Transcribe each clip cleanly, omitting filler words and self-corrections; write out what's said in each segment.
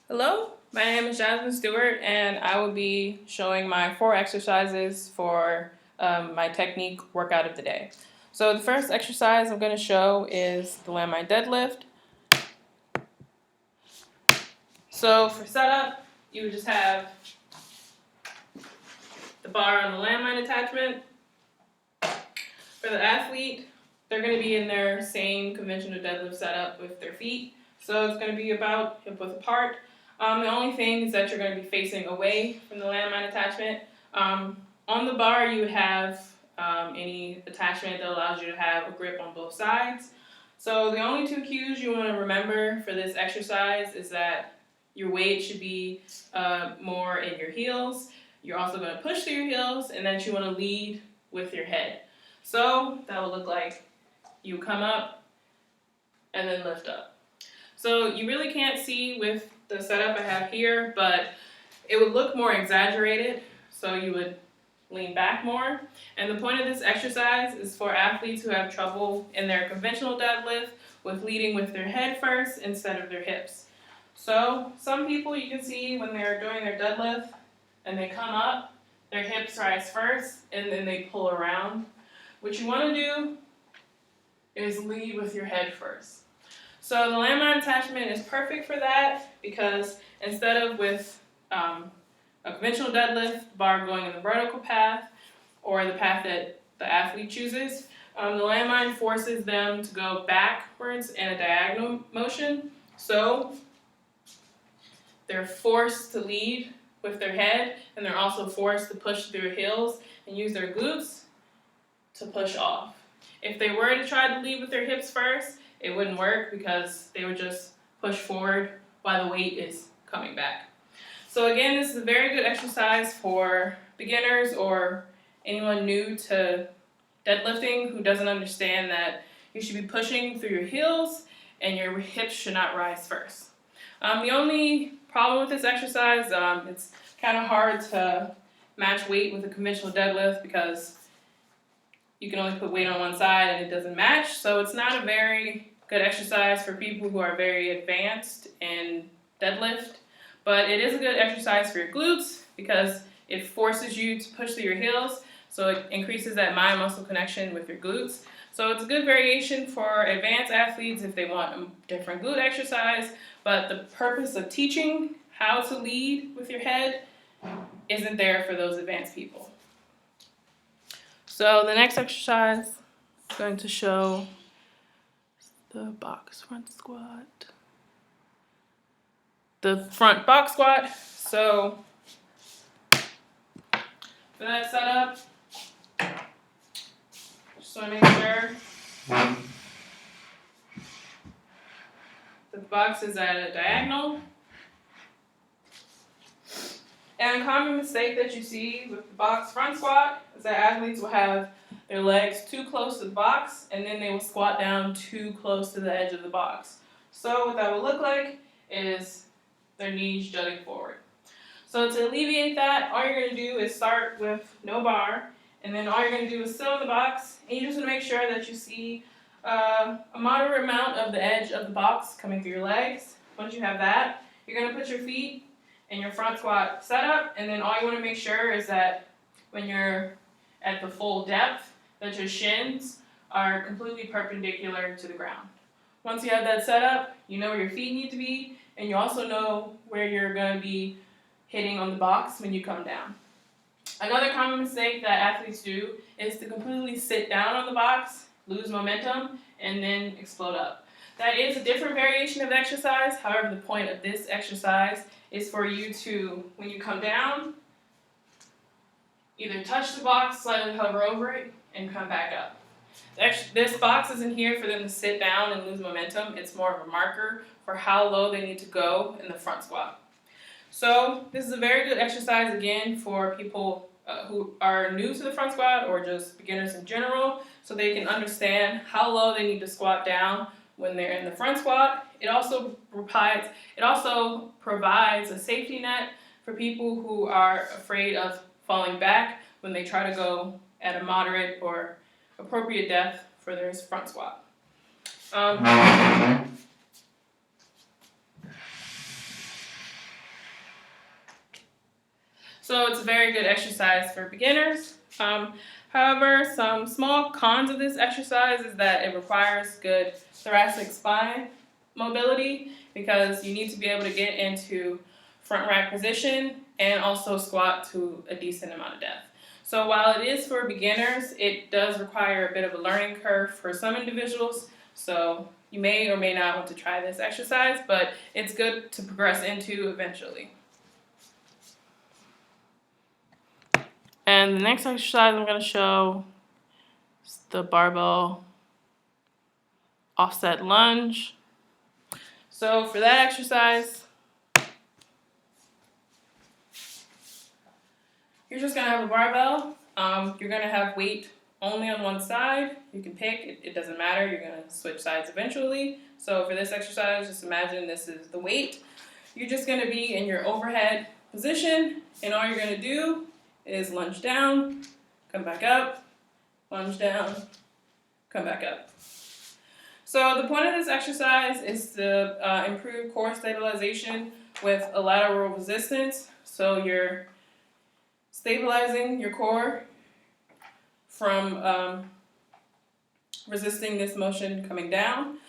Hello, my name is Jasmine Stewart, and I will be showing my 4 exercises for my technique workout of the day. So the first exercise I'm going to show is the landmine deadlift. So for setup, you would just have the bar on the landmine attachment. For the athlete, they're going to be in their same conventional deadlift setup with their feet. So it's going to be about hip width apart. The only thing is that you're going to be facing away from the landmine attachment. On the bar, you would have any attachment that allows you to have a grip on both sides. So the only 2 cues you want to remember for this exercise is that your weight should be more in your heels. You're also going to push through your heels, and that you want to lead with your head. So that will look like you come up and then lift up. So you really can't see with the setup I have here, but it would look more exaggerated. So you would lean back more. And the point of this exercise is for athletes who have trouble in their conventional deadlift with leading with their head first instead of their hips. So some people you can see when they're doing their deadlift and they come up, their hips rise first and then they pull around. What you want to do is lead with your head first. So the landmine attachment is perfect for that because instead of with a conventional deadlift, bar going in the vertical path or the path that the athlete chooses, the landmine forces them to go backwards in a diagonal motion. So they're forced to lead with their head, and they're also forced to push through their heels and use their glutes to push off. If they were to try to lead with their hips first, it wouldn't work because they would just push forward while the weight is coming back. So again, this is a very good exercise for beginners or anyone new to deadlifting who doesn't understand that you should be pushing through your heels and your hips should not rise first. The only problem with this exercise, it's kind of hard to match weight with a conventional deadlift because you can only put weight on one side and it doesn't match. So it's not a very good exercise for people who are very advanced in deadlift. But it is a good exercise for your glutes because it forces you to push through your heels. So it increases that mind-muscle connection with your glutes. So it's a good variation for advanced athletes if they want a different glute exercise. But the purpose of teaching how to lead with your head isn't there for those advanced people. So the next exercise is going to show the box front squat. The front box squat. So for that setup, just want to make sure the box is at a diagonal. And a common mistake that you see with the box front squat is that athletes will have their legs too close to the box and then they will squat down too close to the edge of the box. So what that will look like is their knees jutting forward. So to alleviate that, all you're going to do is start with no bar, and then all you're going to do is sit on the box, and you just want to make sure that you see a moderate amount of the edge of the box coming through your legs. Once you have that, you're going to put your feet in your front squat setup, and then all you want to make sure is that when you're at the full depth, that your shins are completely perpendicular to the ground. Once you have that set up, you know where your feet need to be, and you also know where you're going to be hitting on the box when you come down. Another common mistake that athletes do is to completely sit down on the box, lose momentum, and then explode up. That is a different variation of exercise. However, the point of this exercise is for you to, when you come down, either touch the box, slightly hover over it, and come back up. This box isn't here for them to sit down and lose momentum. It's more of a marker for how low they need to go in the front squat. So this is a very good exercise, again, for people who are new to the front squat or just beginners in general, so they can understand how low they need to squat down when they're in the front squat. It also provides a safety net for people who are afraid of falling back when they try to go at a moderate or appropriate depth for their front squat. very good exercise for beginners. However, some small cons of this exercise is that it requires good thoracic spine mobility because you need to be able to get into front rack position and also squat to a decent amount of depth. So while it is for beginners, it does require a bit of a learning curve for some individuals. So you may or may not want to try this exercise, but it's good to progress into eventually. And the next exercise I'm going to show is the barbell offset lunge. So for that exercise, you're just going to have a barbell. You're going to have weight only on one side. You can pick, it doesn't matter, you're going to switch sides eventually. So for this exercise, just imagine this is the weight. You're just going to be in your overhead position, and all you're going to do is lunge down, come back up, lunge down, come back up. So the point of this exercise is to improve core stabilization with a lateral resistance. So you're stabilizing your core from resisting this motion coming down.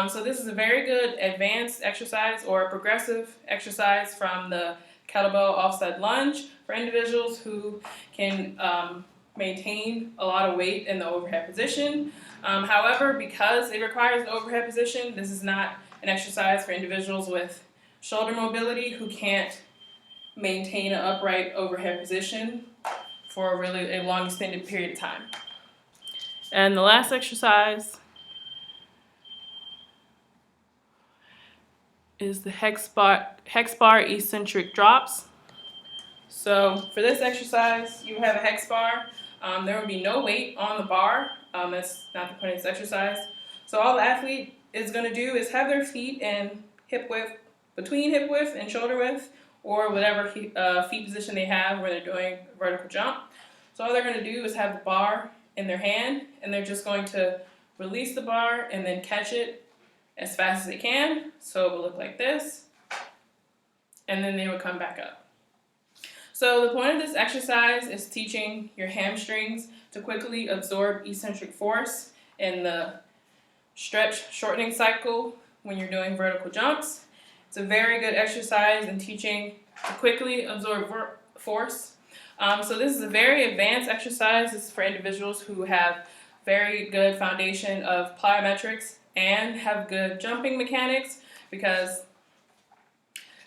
So this is a very good advanced exercise or a progressive exercise from the kettlebell offset lunge for individuals who can maintain a lot of weight in the overhead position. However, because it requires an overhead position, this is not an exercise for individuals with shoulder mobility who can't maintain an upright overhead position for really a long extended period of time. And the last exercise is the hex bar eccentric drops. So for this exercise, you have a hex bar. There will be no weight on the bar. That's not the point of this exercise. So all the athlete is going to do is have their feet in hip width, between hip width and shoulder width, or whatever feet position they have where they're doing a vertical jump. So all they're going to do is have the bar in their hand, and they're just going to release the bar and then catch it as fast as they can. So it will look like this, and then they will come back up. So the point of this exercise is teaching your hamstrings to quickly absorb eccentric force in the stretch shortening cycle when you're doing vertical jumps. It's a very good exercise in teaching to quickly absorb force. So this is a very advanced exercise. This is for individuals who have very good foundation of plyometrics and have good jumping mechanics because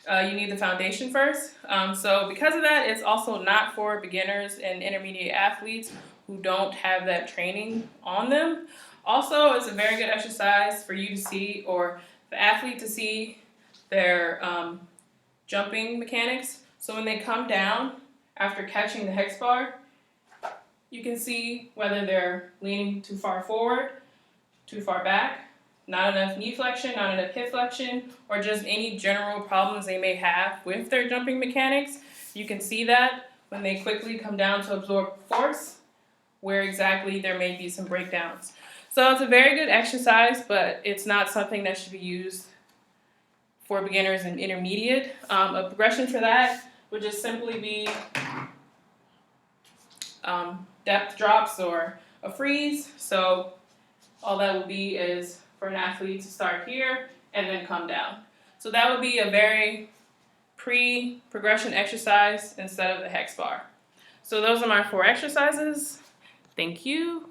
you need the foundation first. So because of that, it's also not for beginners and intermediate athletes who don't have that training on them. Also, it's a very good exercise for you to see, or the athlete to see, their jumping mechanics. So when they come down after catching the hex bar, you can see whether they're leaning too far forward, too far back, not enough knee flexion, not enough hip flexion, or just any general problems they may have with their jumping mechanics. You can see that when they quickly come down to absorb force, where exactly there may be some breakdowns. So it's a very good exercise, but it's not something that should be used for beginners and intermediate. A progression for that would just simply be depth drops or a freeze. So all that would be is for an athlete to start here and then come down. So that would be a very pre-progression exercise instead of the hex bar. So those are my 4 exercises. Thank you.